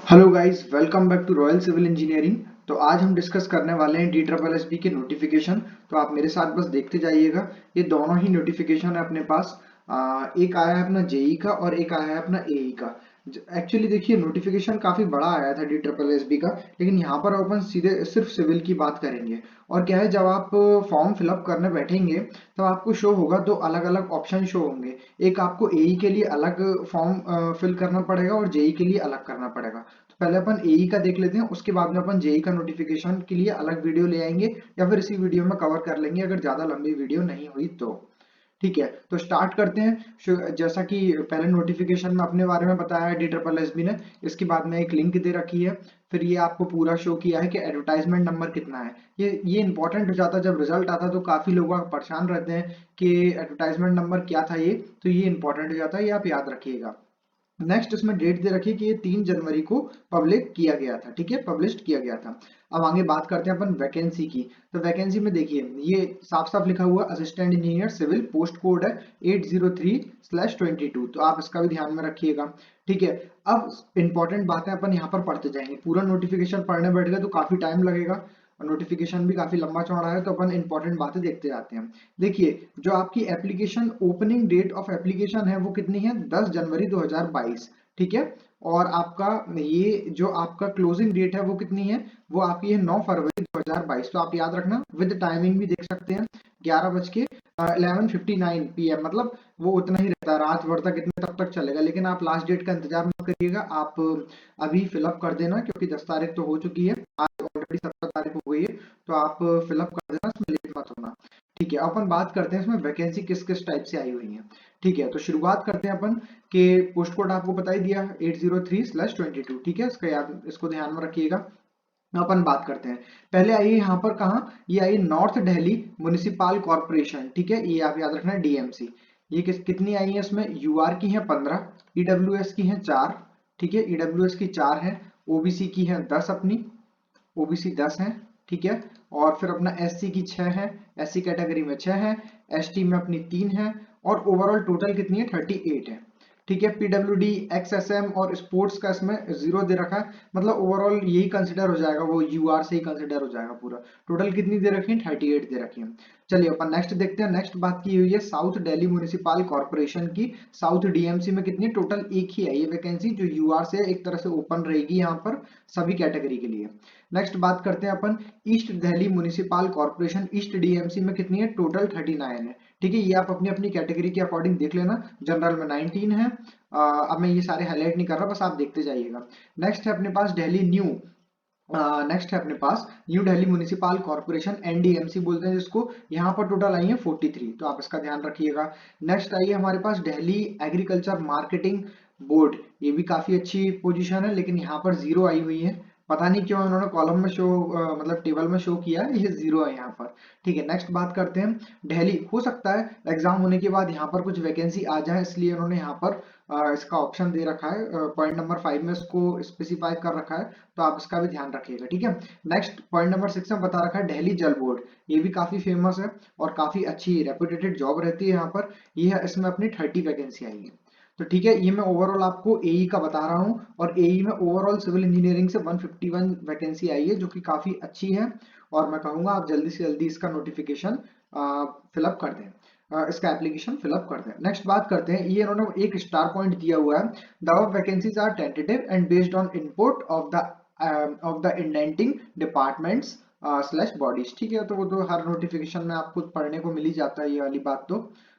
Hello guys, welcome back to Royal Civil Engineering. तो आज हम डिस्कस करने वाले हैं DSSB के नोटिफिकेशन। तो आप मेरे साथ बस देखते जाइएगा। ये दोनों ही नोटिफिकेशन है अपने पास। एक आया है अपना जेई का और एक आया है अपना एई का। एक्चुअली देखिए, नोटिफिकेशन काफी बड़ा आया था DSSB का, लेकिन यहाँ पर अपन सीधे सिर्फ सिविल की बात करेंगे। और क्या है, जब आप फॉर्म फिलअप करने बैठेंगे तब आपको शो होगा, दो अलग अलग ऑप्शन शो होंगे। एक आपको एई के लिए अलग फॉर्म फिल करना पड़ेगा और जेई के लिए अलग करना पड़ेगा। तो पहले अपन एई का देख लेते हैं, उसके बाद में अपन जेई का नोटिफिकेशन के लिए अलग वीडियो ले आएंगे, या फिर इसी वीडियो में कवर कर लेंगे अगर ज्यादा लंबी वीडियो नहीं हुई तो। ठीक है, तो स्टार्ट करते हैं। जैसा कि पहले नोटिफिकेशन में अपने बारे में बताया है DSSB ने, इसके बाद में एक लिंक दे रखी है। फिर ये आपको पूरा शो किया है कि एडवर्टाइजमेंट नंबर कितना है। ये इंपॉर्टेंट हो जाता है, जब रिजल्ट आता है तो काफी लोग परेशान रहते हैं कि एडवर्टाइजमेंट नंबर क्या था। ये तो ये इंपॉर्टेंट हो जाता है, ये आप याद रखिएगा। नेक्स्ट इसमें डेट दे रखी है कि ये 3 जनवरी को पब्लिक किया गया था। ठीक है, पब्लिश किया गया था। अब आगे बात करते हैं अपन वैकेंसी की। तो वैकेंसी में देखिए, ये साफ साफ लिखा हुआ assistant engineer civil, post code है 803/22। तो आप इसका भी ध्यान में रखिएगा। ठीक है, अब इंपॉर्टेंट बातें अपन यहाँ पर पढ़ते जाएंगे। पूरा नोटिफिकेशन पढ़ने बैठ गए तो काफी टाइम लगेगा, और नोटिफिकेशन भी काफी लंबा चौड़ा है, तो अपन इंपॉर्टेंट बातें देखते जाते हैं। देखिए, जो आपकी application opening date of application है वो कितनी है, 10 जनवरी 2022। ठीक है, और आपका ये जो आपका क्लोजिंग डेट है वो कितनी है, वो आपकी है 9 फरवरी 2022। तो आप याद रखना, विद टाइमिंग भी देख सकते हैं, 11:11:59 PM। मतलब वो उतना ही रहता है, रात भर तक इतने तक चलेगा। लेकिन आप लास्ट डेट का इंतजार मत करिएगा, आप अभी फिलअप कर देना, क्योंकि 10 तारीख तो हो चुकी है, आज ऑलरेडी 17 तारीख हो गई है। तो आप फिलअप कर देना, इसमें लेट मत होना। ठीक है, अपन बात करते हैं इसमें वैकेंसी किस किस टाइप से आई हुई है। ठीक है, तो शुरुआत करते हैं अपन के पोस्ट कोड आपको बता ही दिया, 803/22। ठीक है, इसका याद, इसको ध्यान में रखिएगा। अपन बात करते हैं, पहले आइए यहाँ पर कहाँ, ये आई नॉर्थ दिल्ली म्युनिसिपल कॉर्पोरेशन। ठीक है, ये आप याद रखना है, DMC। ये कितनी आई है, इसमें यूआर की है 15, ईडब्ल्यूएस की है 4। ठीक है, ईडब्ल्यूएस की 4 है, ओबीसी की है 10 अपनी, ओबीसी 10 है। ठीक है, और फिर अपना एससी की 6 है, एससी कैटेगरी में 6 है, एसटी में अपनी 3 है, और ओवरऑल टोटल कितनी है, 38 है। ठीक है, पीडब्ल्यूडी, एक्सएसएम और स्पोर्ट्स का इसमें 0 दे रखा है, मतलब ओवरऑल यही कंसिडर हो जाएगा, वो यूआर से ही कंसिडर हो जाएगा पूरा। टोटल कितनी दे रखी है, 38 दे रखी है। चलिए अपन नेक्स्ट देखते हैं। नेक्स्ट बात की हुई है साउथ दिल्ली म्युनिसिपल कॉर्पोरेशन की। साउथ डीएमसी में कितनी, टोटल एक ही है ये वैकेंसी, जो यूआर से एक तरह से ओपन रहेगी यहाँ पर सभी कैटेगरी के लिए। नेक्स्ट बात करते हैं अपन East Delhi municipal Corporation, East DMC में कितनी है, टोटल 39 है। ठीक है, ये आप अपनी अपनी कैटेगरी के अकॉर्डिंग देख लेना। जनरल में 19 है। अब मैं ये सारे हाईलाइट नहीं कर रहा, बस आप देखते जाइएगा। नेक्स्ट है अपने पास दिल्ली न्यू, नेक्स्ट है अपने पास New Delhi municipal Corporation, NDMC बोलते हैं जिसको। यहाँ पर टोटल आई है 43, तो आप इसका ध्यान रखिएगा। नेक्स्ट आई है हमारे पास दिल्ली एग्रीकल्चर मार्केटिंग बोर्ड। ये भी काफी अच्छी पोजीशन है, लेकिन यहाँ पर 0 आई हुई है। पता नहीं क्यों इन्होंने कॉलम में शो, मतलब टेबल में शो किया है, ये 0 है यहाँ पर। ठीक है, नेक्स्ट बात करते हैं दिल्ली। हो सकता है एग्जाम होने के बाद यहाँ पर कुछ वैकेंसी आ जाए, इसलिए उन्होंने यहाँ पर इसका ऑप्शन दे रखा है, पॉइंट नंबर 5 में इसको स्पेसिफाई कर रखा है। तो आप इसका भी ध्यान रखिएगा। ठीक है, नेक्स्ट पॉइंट नंबर 6 में बता रखा है दिल्ली जल बोर्ड। ये भी काफी फेमस है और काफी अच्छी रेपुटेटेड जॉब रहती है यहाँ पर। ये है, इसमें अपनी 30 वैकेंसी आई है। तो ठीक है, ये मैं ओवरऑल आपको एई का बता रहा हूँ, और एई में ओवरऑल सिविल इंजीनियरिंग से 151 वैकेंसी आई है, जो कि काफी अच्छी है। और मैं कहूंगा आप जल्दी से जल्दी इसका नोटिफिकेशन फिलअप कर दें, इसका एप्लीकेशन फिलअप कर दें। नेक्स्ट बात करते हैं, ये इन्होंने एक स्टार पॉइंट दिया हुआ है, the vacancies are tentative and based on input of the indenting departments slash bodies. ठीक है, तो वो तो हर नोटिफिकेशन में आपको पढ़ने को मिल ही जाता है, ये वाली बात तो।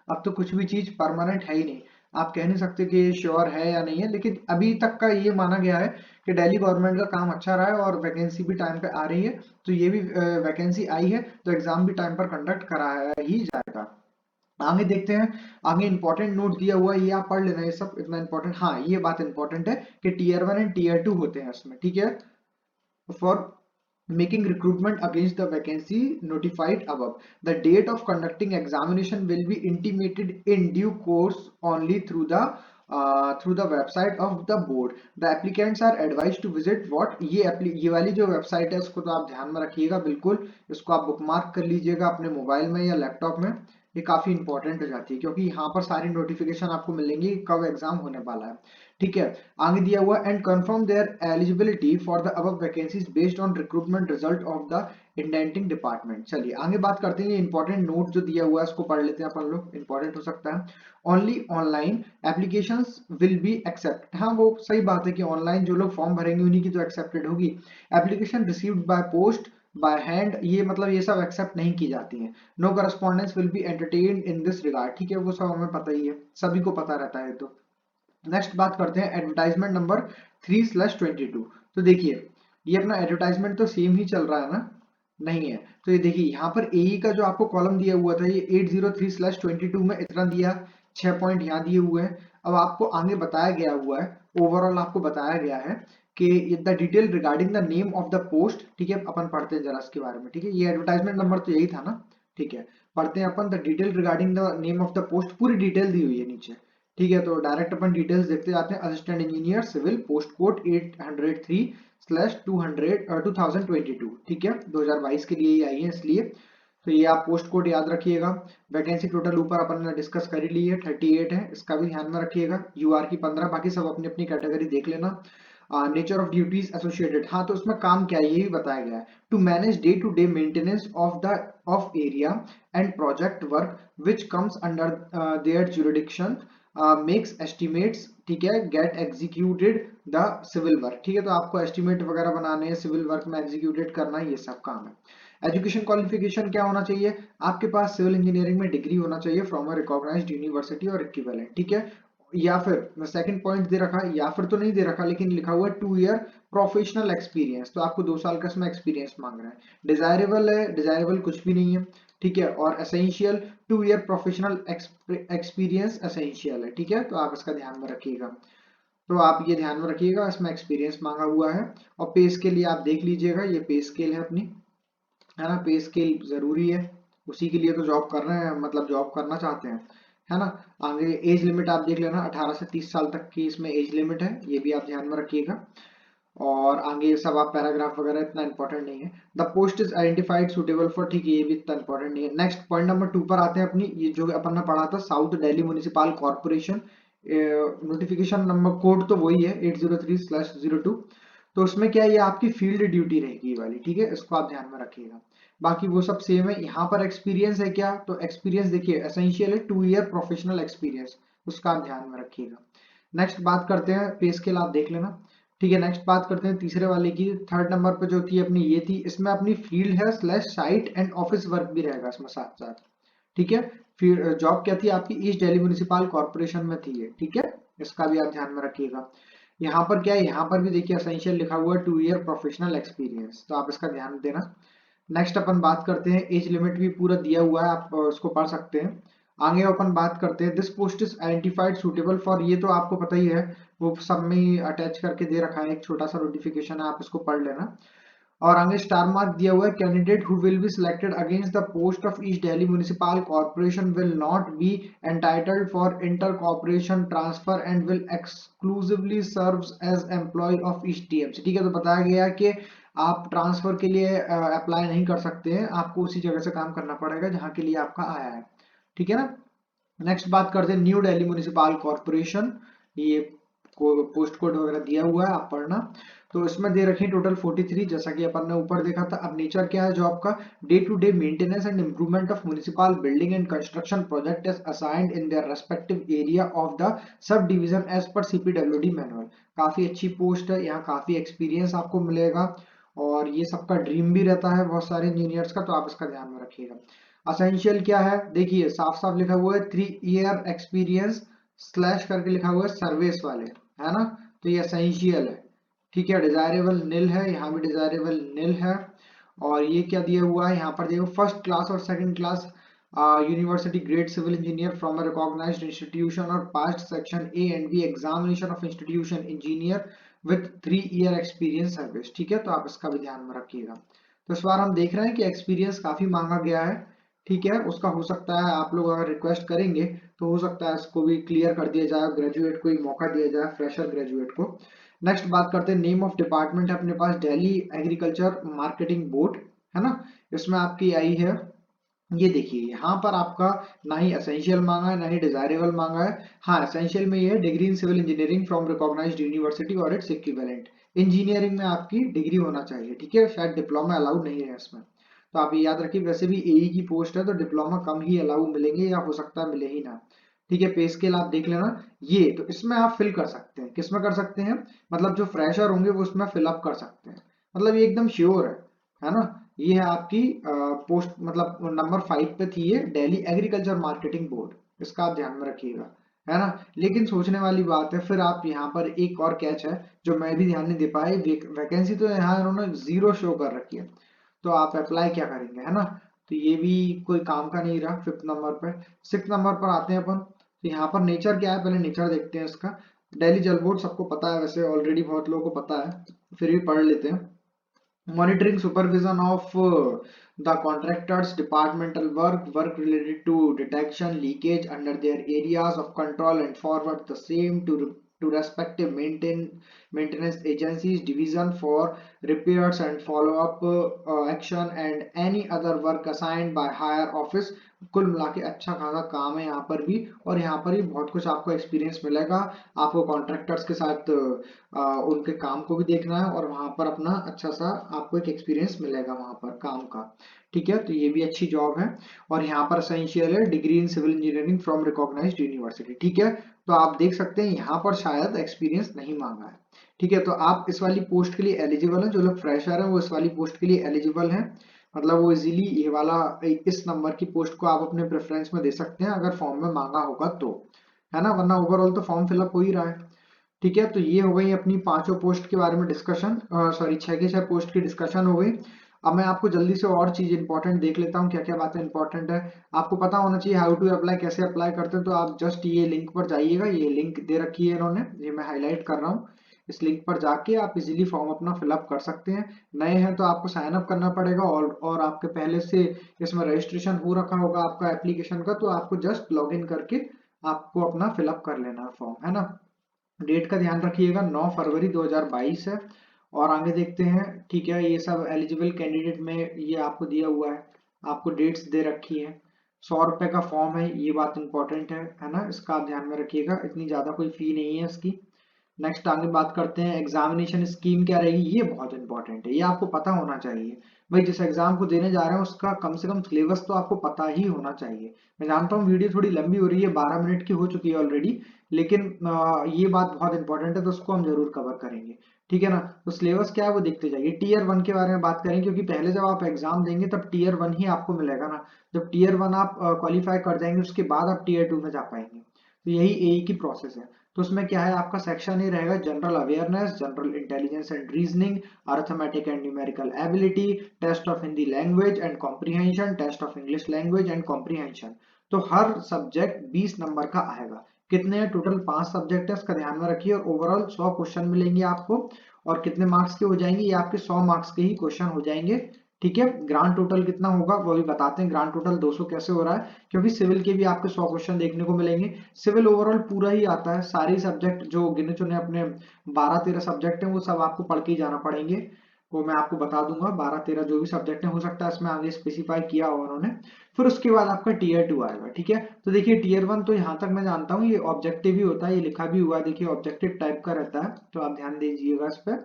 अब तो कुछ भी चीज परमानेंट है ही नहीं, आप कह नहीं सकते कि श्योर है या नहीं है, लेकिन अभी तक का ये माना गया है कि दिल्ली गवर्नमेंट का काम अच्छा रहा है और वैकेंसी भी टाइम पे आ रही है। तो ये भी वैकेंसी आई है, तो एग्जाम भी टाइम पर कंडक्ट कराया ही जाएगा। आगे देखते हैं, आगे इंपॉर्टेंट नोट दिया हुआ है, ये आप पढ़ लेना, ये सब इतना इंपॉर्टेंट। हाँ, ये बात इंपॉर्टेंट है कि टीयर 1 एंड टीयर 2 होते हैं इसमें। ठीक है, for making recruitment against the vacancy notified above, the date of conducting examination will be intimated in due course only through the website of the board. The applicants are advised to visit what, ये वाली जो website है उसको तो आप ध्यान में रखिएगा बिल्कुल। इसको आप बुकमार्क कर लीजिएगा अपने मोबाइल में या लैपटॉप में। ये काफी इंपॉर्टेंट हो जाती है, क्योंकि यहाँ पर सारी नोटिफिकेशन आपको मिलेंगी कब एग्जाम होने वाला है। ठीक है, आगे दिया हुआ and confirm there eligibility for the above vacancies based on recruitment result of the indenting department. चलिए आगे बात करते हैं, ये इंपॉर्टेंट नोट जो दिया हुआ है उसको पढ़ लेते हैं अपन लोग, इंपॉर्टेंट हो सकता है। Only online applications will be accept. हाँ वो सही बात है कि ऑनलाइन जो लोग फॉर्म भरेंगे उन्हीं की तो एक्सेप्टेड होगी। Application received by post by hand, ये मतलब ये सब एक्सेप्ट नहीं की जाती हैं। No correspondence will be entertained in this regard. ठीक है, वो सब हमें पता ही है, सभी को पता रहता है। तो नेक्स्ट बात करते हैं एडवर्टाइजमेंट नंबर 3/22। तो देखिए ये अपना एडवर्टाइजमेंट तो सेम ही चल रहा है ना, नहीं है। तो ये देखिए यहाँ पर एई का जो आपको कॉलम दिया हुआ था, ये 803/22 में इतना दिया, 6 पॉइंट यहाँ दिए हुए हैं। अब आपको आगे बताया गया हुआ है, ओवरऑल आपको बताया गया है कि the detail regarding the name of the post. ठीक है, अपन पढ़ते हैं जरा इसके बारे में। ठीक है, ये एडवर्टाइजमेंट नंबर तो यही था ना। ठीक है, पढ़ते हैं अपन, the detail regarding the name of the post, पूरी डिटेल दी हुई है नीचे। ठीक है, तो डायरेक्ट अपन डिटेल्स देखते जाते हैं। Assistant engineer civil, post code 803/2022। ठीक है, 2022 के लिए ही आई है इसलिए। तो ये आप पोस्ट कोड याद रखिएगा। वैकेंसी टोटल ऊपर अपन ने डिस्कस कर ही ली है, 38 है, इसका भी ध्यान में रखिएगा। यूआर की 15, बाकी सब अपनी अपनी कैटेगरी देख लेना। नेचर ऑफ ड्यूटीज एसोसिएटेड, हाँ तो उसमें काम क्या है ये भी बताया गया है। To manage day to day maintenance of area and project work which comes under their jurisdiction, makes estimates. ठीक है, get executed the civil work. ठीक है, तो आपको एस्टिमेट वगैरह बनाने हैं, सिविल वर्क में एग्जीक्यूटेड करना है, ये सब काम है। एजुकेशन क्वालिफिकेशन क्या होना चाहिए, आपके पास सिविल इंजीनियरिंग में डिग्री होना चाहिए फ्रॉम अ रिकॉग्नाइज्ड यूनिवर्सिटी और इक्विवेलेंट। ठीक है, या फिर सेकंड पॉइंट दे रखा, या फिर तो नहीं दे रखा लेकिन लिखा हुआ है 2 ईयर प्रोफेशनल एक्सपीरियंस, तो आपको 2 साल का इसमें एक्सपीरियंस मांग रहा है। डिजायरेबल है, डिजायरेबल कुछ भी नहीं है। ठीक है, और essential 2 year professional experience essential है। ठीक है, तो आप इसका ध्यान में रखिएगा। तो आप ये ध्यान में रखिएगा, इसमें एक्सपीरियंस मांगा हुआ है। और पे स्केल ये आप देख लीजिएगा, ये पे स्केल है अपनी, है ना। पे स्केल जरूरी है, उसी के लिए तो जॉब कर रहे हैं, मतलब जॉब करना चाहते हैं, है ना। आगे एज लिमिट आप देख लेना, 18 से 30 साल तक की इसमें एज लिमिट है, ये भी आप ध्यान में रखिएगा। और आगे ये सब आप पैराग्राफ वगैरह इतना इंपॉर्टेंट नहीं है। The post is identified suitable for, ठीक है ये भी इतना इंपॉर्टेंट नहीं है। नेक्स्ट पॉइंट नंबर 2 पर आते हैं अपनी, ये जो अपन ने पढ़ा था south Delhi municipal corporation, notification number code तो वही है 803/02। तो उसमें क्या है, ये आपकी फील्ड ड्यूटी रहेगी ये वाली। ठीक है, इसको आप ध्यान में रखिएगा, बाकी वो सब सेम है। यहाँ पर एक्सपीरियंस है क्या, तो एक्सपीरियंस देखिए एसेंशियल है 2 ईयर प्रोफेशनल एक्सपीरियंस, उसका आप ध्यान में रखिएगा। नेक्स्ट बात करते हैं, पे स्केल आप देख लेना। ठीक है, नेक्स्ट बात करते हैं तीसरे वाले की, थर्ड नंबर पे जो थी अपनी ये थी, इसमें अपनी फील्ड है slash site and office work भी रहेगा इसमें साथ साथ। ठीक है, फिर जॉब क्या थी आपकी, ईस्ट दिल्ली म्युनिसिपल कॉर्पोरेशन में थी ये। ठीक है, इसका भी आप ध्यान में रखिएगा। यहाँ पर क्या है, यहाँ पर भी देखिए एसेंशियल लिखा हुआ है 2 ईयर प्रोफेशनल एक्सपीरियंस, तो आप इसका ध्यान देना। नेक्स्ट अपन बात करते हैं, एज लिमिट भी पूरा दिया हुआ है, आप उसको पढ़ सकते हैं। आगे अपन बात करते हैं, this post is identified suitable for, ये तो आपको पता ही है, वो सब में ही अटैच करके दे रखा है, एक छोटा सा नोटिफिकेशन है, आप इसको पढ़ लेना। और आगे स्टार मार्क दिया हुआ है, candidate who will be selected against the post of east Delhi municipal corporation will not be entitled for inter corporation transfer and will exclusively serves as employ of east TMC. ठीक है, तो बताया गया है कि आप ट्रांसफर के लिए अप्लाई नहीं कर सकते हैं, आपको उसी जगह से काम करना पड़ेगा जहां के लिए आपका आया है। ठीक है ना। नेक्स्ट बात करते हैं न्यू दिल्ली म्युनिसिपल कॉर्पोरेशन, ये पोस्ट कोड वगैरह दिया हुआ है, आप पढ़ना। तो इसमें दे रखे टोटल 43, जैसा कि अपन ने ऊपर देखा था। अब नेचर क्या है जॉब का, day to day maintenance and improvement of municipal building and construction project is assigned in their respective area of the sub division as per CPWD manual. काफी अच्छी पोस्ट है, यहाँ काफी एक्सपीरियंस आपको मिलेगा, और ये सबका ड्रीम भी रहता है बहुत सारे इंजीनियर्स का, तो आप इसका ध्यान में रखिएगा। असेंशियल क्या है, देखिए साफ साफ लिखा हुआ है 3 ईयर एक्सपीरियंस स्लैश करके लिखा हुआ है सर्विस वाले, है ना। तो ये असेंशियल है। ठीक है, डिजायरेबल निल है, यहाँ भी डिजायरेबल निल है। और ये क्या दिया हुआ है, यहाँ पर देखो फर्स्ट क्लास और second class university grade civil engineer from a recognised institution और passed section A and B examination of institution engineer with 3 year experience service. ठीक है, तो आप इसका भी ध्यान में रखिएगा। तो इस बार हम देख रहे हैं कि एक्सपीरियंस काफी मांगा गया है। ठीक है, उसका हो सकता है आप लोग अगर रिक्वेस्ट करेंगे तो हो सकता है इसको भी क्लियर कर दिया जाए, ग्रेजुएट को ही मौका दिया जाए, फ्रेशर ग्रेजुएट को। नेक्स्ट बात करते हैं, नेम ऑफ डिपार्टमेंट है अपने पास दिल्ली एग्रीकल्चर मार्केटिंग बोर्ड, है ना। इसमें आपकी आई है ये देखिए यहाँ पर आपका ना ही एसेंशियल मांगा है ना ही डिजायरेबल मांगा है। हाँ, एसेंशियल में ये है degree in civil engineering from recognised university और इट्स इक्विवेलेंट। इंजीनियरिंग में आपकी डिग्री होना चाहिए, ठीक है, शायद डिप्लोमा अलाउड नहीं है इसमें। तो आप ये याद रखिए, वैसे भी एई की पोस्ट है तो डिप्लोमा कम ही अलाउ मिलेंगे या हो सकता है मिले ही ना। ठीक है, पे स्केल आप देख लेना। ये तो इसमें आप फिल कर सकते हैं, किसमें कर सकते हैं, मतलब जो फ्रेशर होंगे वो उसमें फिल अप कर सकते हैं, मतलब ये एकदम श्योर है ना। ये है आपकी पोस्ट, मतलब नंबर 5 पे थी ये, दिल्ली एग्रीकल्चर मार्केटिंग बोर्ड, इसका आप ध्यान में रखिएगा, है ना। लेकिन सोचने वाली बात है, फिर आप यहाँ पर एक और कैच है जो मैं भी ध्यान नहीं दे पाई, वैकेंसी तो यहाँ इन्होंने 0 शो कर रखी है, तो आप अप्लाई क्या करेंगे, है ना। तो ये भी कोई काम का नहीं रहा 5th नंबर पे। 6th नंबर पर आते हैं अपन, तो यहाँ पर नेचर क्या है, पहले नेचर देखते हैं इसका। दिल्ली जल बोर्ड सबको पता है, वैसे ऑलरेडी बहुत लोगों को पता है, फिर भी पढ़ लेते हैं। Monitoring supervision of the contractors departmental work related to detection leakage under their areas of control and forward the same to respective maintenance agencies division for repairs and follow up action and any other work assigned by higher office। कुल मिला के अच्छा खासा काम है यहाँ पर भी, और यहाँ पर भी बहुत कुछ आपको एक्सपीरियंस मिलेगा। आपको कॉन्ट्रैक्टर्स के साथ उनके काम को भी देखना है, और वहां पर अपना अच्छा सा आपको एक एक्सपीरियंस मिलेगा वहां पर काम का। ठीक है, तो ये भी अच्छी जॉब है। और यहाँ पर एसेंशियल है degree in civil engineering from recognised university. ठीक है, तो आप देख सकते हैं यहाँ पर शायद एक्सपीरियंस नहीं मांगा है। ठीक है, तो आप इस वाली पोस्ट के लिए एलिजिबल हैं, जो लोग फ्रेशर हैं वो इस वाली पोस्ट के लिए एलिजिबल हैं, मतलब वो इजीली ये वाला इस नंबर की पोस्ट को आप अपने प्रेफरेंस में दे सकते हैं अगर फॉर्म में मांगा होगा तो, है ना, वरना ओवरऑल तो फॉर्म फिलअप हो ही रहा है। ठीक है, तो ये हो गई अपनी पांचों पोस्ट के बारे में डिस्कशन, सॉरी 6 के 6 पोस्ट की डिस्कशन हो गई। अब मैं आपको जल्दी से और चीज इंपॉर्टेंट देख लेता हूँ, क्या क्या बातें इंपॉर्टेंट है। आपको पता होना चाहिए हाउ टू अप्लाई, कैसे अप्लाई करते हैं, तो आप जस्ट ये लिंक पर जाइएगा, ये लिंक दे रखी है इन्होंने, ये मैं हाईलाइट कर रहा हूँ। इस लिंक पर जाके आप इजीली फॉर्म अपना फिलअप कर सकते हैं। नए हैं तो आपको साइन अप करना पड़ेगा, और आपके पहले से इसमें रजिस्ट्रेशन हो रखा होगा आपका एप्लीकेशन का, तो आपको जस्ट लॉग इन करके आपको अपना फिलअप कर लेना है फॉर्म, है ना। डेट का ध्यान रखिएगा, 9 फरवरी 2022 है। और आगे देखते हैं। ठीक है, ये सब एलिजिबल कैंडिडेट में ये आपको दिया हुआ है, आपको डेट्स दे रखी है। 100 रुपए का फॉर्म है, ये बात इंपॉर्टेंट है ना, इसका आप ध्यान में रखिएगा, इतनी ज्यादा कोई फी नहीं है इसकी। नेक्स्ट आगे बात करते हैं, एग्जामिनेशन स्कीम क्या रहेगी, ये बहुत इंपॉर्टेंट है, ये आपको पता होना चाहिए। भाई जिस एग्जाम को देने जा रहे हैं उसका कम से कम सिलेबस तो आपको पता ही होना चाहिए। मैं जानता हूँ वीडियो थोड़ी लंबी हो रही है, 12 मिनट की हो चुकी है ऑलरेडी, लेकिन ये बात बहुत इंपॉर्टेंट है तो उसको हम जरूर कवर करेंगे। ठीक है ना, तो सिलेबस क्या है वो देखते जाइए। टीयर 1 के बारे में बात करें, क्योंकि पहले जब आप एग्जाम देंगे तब टीयर 1 ही आपको मिलेगा ना। जब टीयर 1 आप क्वालिफाई कर जाएंगे उसके बाद आप टीयर 2 में जा पाएंगे, तो यही एई की प्रोसेस है। तो उसमें क्या है, आपका सेक्शन ए रहेगा general awareness, general intelligence and reasoning, arithmetic and numerical ability, test of Hindi language and comprehension, test of English language and comprehension. तो हर सब्जेक्ट 20 नंबर का आएगा। कितने हैं टोटल, 5 सब्जेक्ट है, इसका ध्यान में रखिए, और ओवरऑल 100 क्वेश्चन मिलेंगे आपको। और कितने मार्क्स के हो जाएंगे, ये आपके 100 मार्क्स के ही क्वेश्चन हो जाएंगे। ठीक है, ग्रांड टोटल कितना होगा वो भी बताते हैं। ग्रांड टोटल 200 कैसे हो रहा है, क्योंकि सिविल के भी आपके 100 क्वेश्चन देखने को मिलेंगे। सिविल ओवरऑल पूरा ही आता है, सारे सब्जेक्ट जो गिने चुने अपने 12-13 सब्जेक्ट हैं वो सब आपको पढ़ के ही जाना पड़ेंगे। वो मैं आपको बता दूंगा, 12-13 जो भी सब्जेक्ट है, हो सकता है इसमें आगे स्पेसिफाई किया हो उन्होंने। फिर उसके बाद आपका टीयर 2 आएगा। ठीक है, तो देखिए टीयर 1 तो यहाँ तक मैं जानता हूँ ये ऑब्जेक्टिव ही होता है, ये लिखा भी हुआ है, देखिए ऑब्जेक्टिव टाइप का रहता है, तो आप ध्यान दीजिएगा इस पर।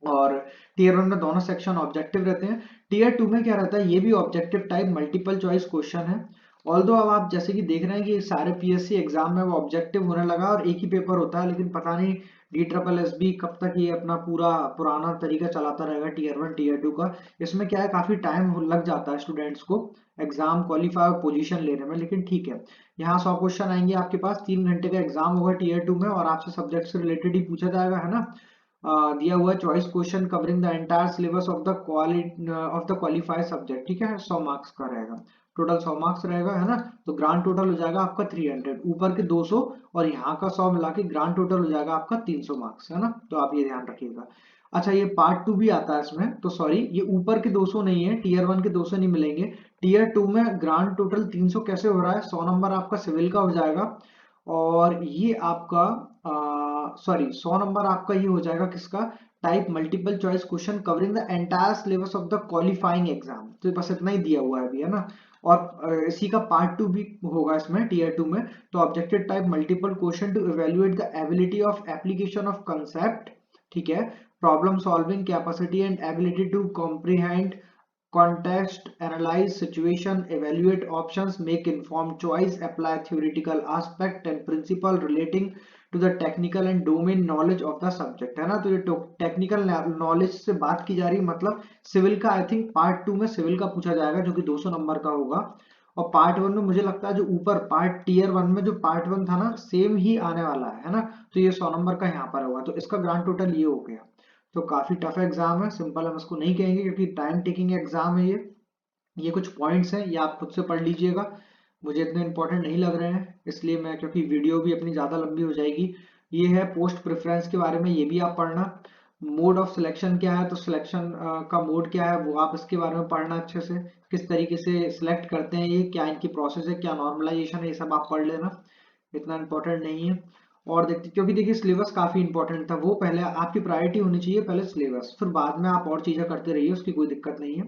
और टीयर 1 में दोनों सेक्शन ऑब्जेक्टिव रहते हैं। टीयर 2 में क्या रहता है, ये भी objective type multiple choice question है। ऑल्दो अब आप जैसे कि देख रहे हैं कि सारे पीएससी एग्जाम में वो ऑब्जेक्टिव होने लगा और एक ही पेपर होता है, लेकिन पता नहीं DSSB कब तक ये अपना पूरा पुराना तरीका चलाता रहेगा टीयर 1 टीयर 2 का। इसमें क्या है, काफी टाइम लग जाता है स्टूडेंट्स को एग्जाम क्वालिफाई और पोजीशन लेने में, लेकिन ठीक है। यहाँ 100 क्वेश्चन आएंगे आपके पास, 3 घंटे का एग्जाम होगा टीयर 2 में, और आपसे सब्जेक्ट से रिलेटेड ही पूछा जाएगा, है ना। दिया हुआ choice question covering the entire syllabus of the qualified subject. ठीक है, 100 मार्क्स का रहेगा, टोटल 100 मार्क्स रहेगा, है ना। तो ग्रांड टोटल हो जाएगा आपका 300, ऊपर के 200 और यहाँ का 100 मिला के ग्रांड टोटल हो जाएगा आपका 300 मार्क्स, है ना। तो आप ये ध्यान रखिएगा। अच्छा, ये पार्ट 2 भी आता है इसमें, तो सॉरी ये ऊपर के 200 नहीं है, टीयर 1 के 200 नहीं मिलेंगे। टीयर 2 में ग्रांड टोटल 300 कैसे हो रहा है, 100 नंबर आपका सिविल का हो जाएगा, और ये आपका सॉरी 100 नंबर आपका ये हो जाएगा किसका, type multiple choice question covering the entire syllabus of the qualifying exam. तो बस इतना ही दिया हुआ है अभी, है ना। और इसी का पार्ट 2 भी होगा इसमें टीयर 2 में। तो objective type multiple question to evaluate the ability of application of concept, ठीक है, problem solving capacity and ability to comprehend context, analyze situation, evaluate options, make informed choice, apply theoretical aspect and principle relating to the technical and domain knowledge of the subject, है ना। तो ये technical knowledge से बात की जा रही है, मतलब सिविल का आई थिंक पार्ट 2 में सिविल का पूछा जाएगा जो कि 200 नंबर का होगा। और पार्ट 1 में मुझे लगता है जो ऊपर पार्ट टीयर 1 में जो पार्ट 1 था ना सेम ही आने वाला है ना। तो ये 100 नंबर का यहाँ पर होगा, तो इसका ग्रांड टोटल ये हो गया। तो काफी टफ एग्जाम है, सिंपल हम इसको नहीं कहेंगे क्योंकि टाइम टेकिंग एग्जाम है ये कुछ पॉइंट्स हैं, ये आप खुद से पढ़ लीजिएगा, मुझे इतने इंपॉर्टेंट नहीं लग रहे हैं इसलिए मैं, क्योंकि वीडियो भी अपनी ज़्यादा लंबी हो जाएगी। ये है पोस्ट प्रेफरेंस के बारे में, ये भी आप पढ़ना। मोड ऑफ सिलेक्शन क्या है, तो सिलेक्शन का मोड क्या है वो आप इसके बारे में पढ़ना अच्छे से, किस तरीके से सिलेक्ट करते हैं ये, क्या इनकी प्रोसेस है, क्या नॉर्मलाइजेशन है, ये सब आप पढ़ लेना, इतना इंपॉर्टेंट नहीं है। और देखते, क्योंकि देखिए सिलेबस काफी इंपॉर्टेंट था, वो पहले आपकी प्रायोरिटी होनी चाहिए, पहले सिलेबस, फिर बाद में आप और चीजें करते रहिए, उसकी कोई दिक्कत नहीं है।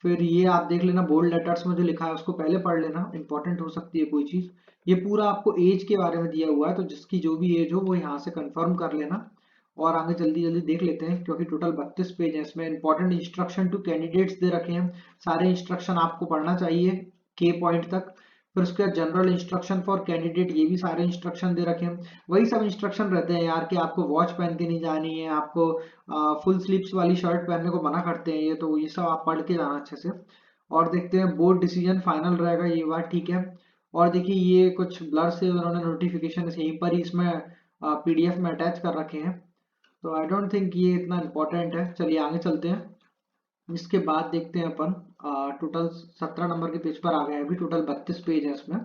फिर ये आप देख लेना बोल्ड लेटर्स में जो लिखा है उसको पहले पढ़ लेना, इंपॉर्टेंट हो सकती है कोई चीज। ये पूरा आपको एज के बारे में दिया हुआ है, तो जिसकी जो भी एज हो वो यहाँ से कंफर्म कर लेना। और आगे जल्दी जल्दी देख लेते हैं, क्योंकि टोटल 32 पेज है इसमें। Important instruction to candidates they रखे हैं, सारे इंस्ट्रक्शन आपको पढ़ना चाहिए के पॉइंट तक। फिर उसके बाद जनरल इंस्ट्रक्शन फॉर कैंडिडेट, ये भी सारे इंस्ट्रक्शन दे रखे हैं। वही सब इंस्ट्रक्शन रहते हैं यार कि आपको वॉच पहन के नहीं जानी है, आपको फुल स्लीव्स वाली शर्ट पहनने को मना करते हैं ये, तो ये सब आप पढ़ के जाना अच्छे से। और देखते हैं बोर्ड डिसीजन फाइनल रहेगा, ये बात ठीक है। और देखिए ये कुछ ब्लर से उन्होंने नोटिफिकेशन यहीं पर ही इसमें पीडीएफ में अटैच कर रखे हैं, तो आई डोंट थिंक ये इतना इम्पोर्टेंट है। चलिए आगे चलते हैं। इसके बाद देखते हैं अपन टोटल 17 नंबर के पेज पर आ गए हैं, अभी टोटल 32 पेज है इसमें।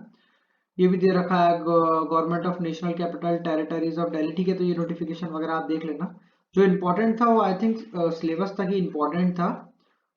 ये भी दे रखा है government of national capital territories of Delhi, ठीक है, तो ये नोटिफिकेशन वगैरह आप देख लेना। जो इम्पोर्टेंट था वो आई थिंक सिलेबस तक ही इम्पोर्टेंट था,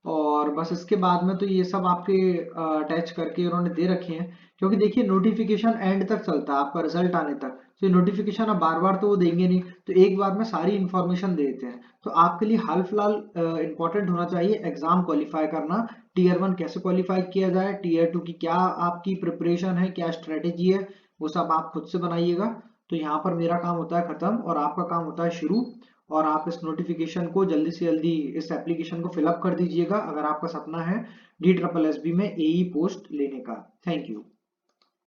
और बस इसके बाद में तो ये सब आपके अटैच करके उन्होंने दे रखे हैं, क्योंकि देखिए नोटिफिकेशन एंड तक चलता है आपका रिजल्ट आने तक, तो ये नोटिफिकेशन अब बार बार तो वो देंगे नहीं, तो एक बार में सारी इंफॉर्मेशन दे देते हैं। तो आपके लिए हाल फिलहाल इंपॉर्टेंट होना चाहिए एग्जाम क्वालिफाई करना, टीयर 1 कैसे क्वालिफाई किया जाए, टीयर 2 की क्या आपकी प्रिपरेशन है, क्या स्ट्रेटेजी है, वो सब आप खुद से बनाइएगा। तो यहाँ पर मेरा काम होता है खत्म और आपका काम होता है शुरू, और आप इस नोटिफिकेशन को जल्दी से जल्दी इस एप्लीकेशन को फिलअप कर दीजिएगा अगर आपका सपना है DSSB में AE पोस्ट लेने का। Thank you.